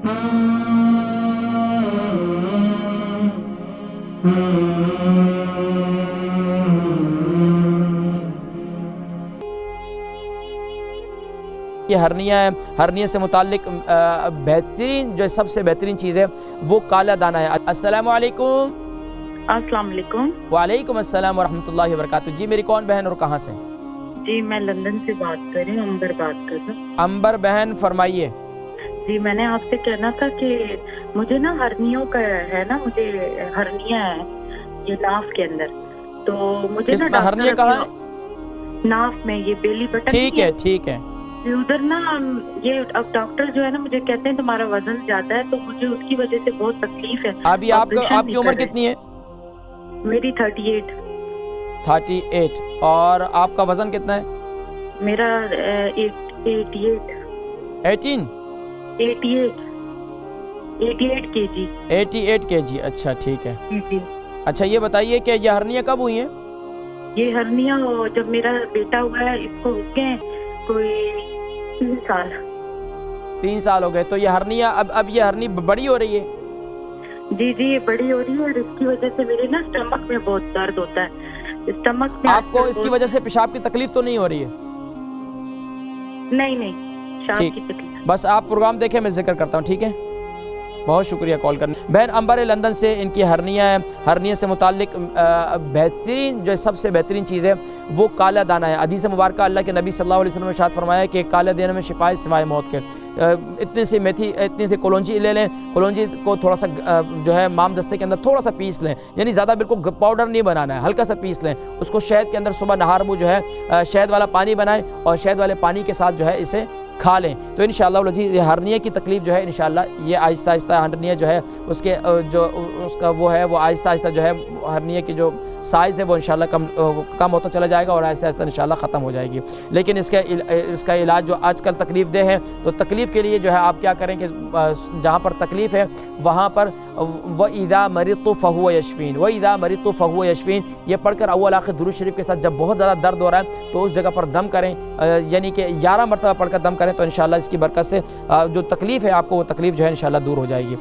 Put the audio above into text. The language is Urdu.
یہ ہرنیا ہے، ہرنیا سے متعلق بہترین جو سب سے بہترین چیز ہے وہ کالا دانہ ہے۔ السلام علیکم۔ السلام علیکم۔ وعلیکم السلام ورحمۃ اللہ وبرکاتہ۔ جی میری کون بہن اور کہاں سے؟ جی میں لندن سے بات کر رہی ہوں، امبر بات کر رہی ہوں۔ امبر بہن فرمائیے۔ جی میں نے آپ سے کہنا تھا کہ مجھے نا ہرنیوں کا ہے نا، مجھے ہرنیا ہے یہ ناف کے اندر، تو مجھے نا ہرنیا کہاں ہے؟ ناف میں، یہ بیلی بٹن۔ ٹھیک ہے ٹھیک ہے۔ ادھر نا یہ اب ڈاکٹر جو ہے نا مجھے کہتے ہیں تمہارا وزن زیادہ ہے، تو مجھے اس کی وجہ سے بہت تکلیف ہے۔ ابھی آپ کی عمر کتنی ہے؟ میری 38۔ 38۔ اور آپ کا وزن کتنا ہے؟ میرا 88 کے جی۔ 88 کے جی، اچھا ٹھیک ہے۔ جی اچھا یہ بتائیے کہ یہ ہرنیا کب ہوئی ہیں؟ یہ ہرنیا جب میرا بیٹا ہوا ہے، اس کو ہو گئے کوئی 3 سال۔ 3 سال ہو گئے، تو یہ ہرنیا اب یہ ہرنی بڑی ہو رہی ہے؟ جی یہ بڑی ہو رہی ہے، اور اس کی وجہ سے میرے نا اسٹمک میں بہت درد ہوتا ہے، اسٹمک میں۔ آپ کو اس کی وجہ سے پیشاب کی تکلیف تو نہیں ہو رہی ہے؟ نہیں، پیشاب کی تکلیف۔ بس آپ پروگرام دیکھیں، میں ذکر کرتا ہوں، ٹھیک ہے؟ بہت شکریہ کال کرنے۔ بہن امبر لندن سے، ان کی ہرنیا ہے، ہرنیا سے متعلق بہترین جو سب سے بہترین چیز ہے وہ کالا دانہ ہے۔ حدیث مبارکہ اللہ کے نبی صلی اللہ علیہ وسلم نے ارشاد فرمایا کہ کالے دانے میں شفا ہے سوائے موت کے۔ اتنی سی میتھی، اتنی سی کلونجی لے لیں، کلونجی کو تھوڑا سا جو ہے مام دستے کے اندر تھوڑا سا پیس لیں، یعنی زیادہ بالکل پاؤڈر نہیں بنانا ہے، ہلکا سا پیس لیں۔ اس کو شہد کے اندر صبح نہار منہ جو ہے شہد والا پانی بنائیں، اور شہد والے پانی کے ساتھ جو ہے اسے کھا لیں، تو انشاءاللہ العزیز یہ ہرنیا کی تکلیف جو ہے انشاءاللہ یہ آہستہ آہستہ ہرنیا جو ہے اس کے جو اس کا وہ ہے وہ آہستہ آہستہ جو ہے ہرنیا کی جو سائز ہے وہ انشاءاللہ کم ہوتا چلا جائے گا، اور آہستہ آہستہ انشاءاللہ ختم ہو جائے گی۔ لیکن اس کا علاج جو آج کل تکلیف دہ ہے، تو تکلیف کے لیے جو ہے آپ کیا کریں کہ جہاں پر تکلیف ہے وہاں پر وَإِذَا مَرِضْتُ فَهُوَ يَشْفِينِ، وَإِذَا مَرِضْتُ فَهُوَ يَشْفِينِ، یہ پڑھ کر اول آخر درود شریف کے ساتھ جب بہت زیادہ درد ہو رہا ہے تو اس جگہ پر دم کریں، یعنی کہ 11 مرتبہ پڑھ کر دم کریں، تو انشاءاللہ اس کی برکت سے جو تکلیف ہے آپ کو وہ تکلیف جو ہے انشاءاللہ دور ہو جائے گی۔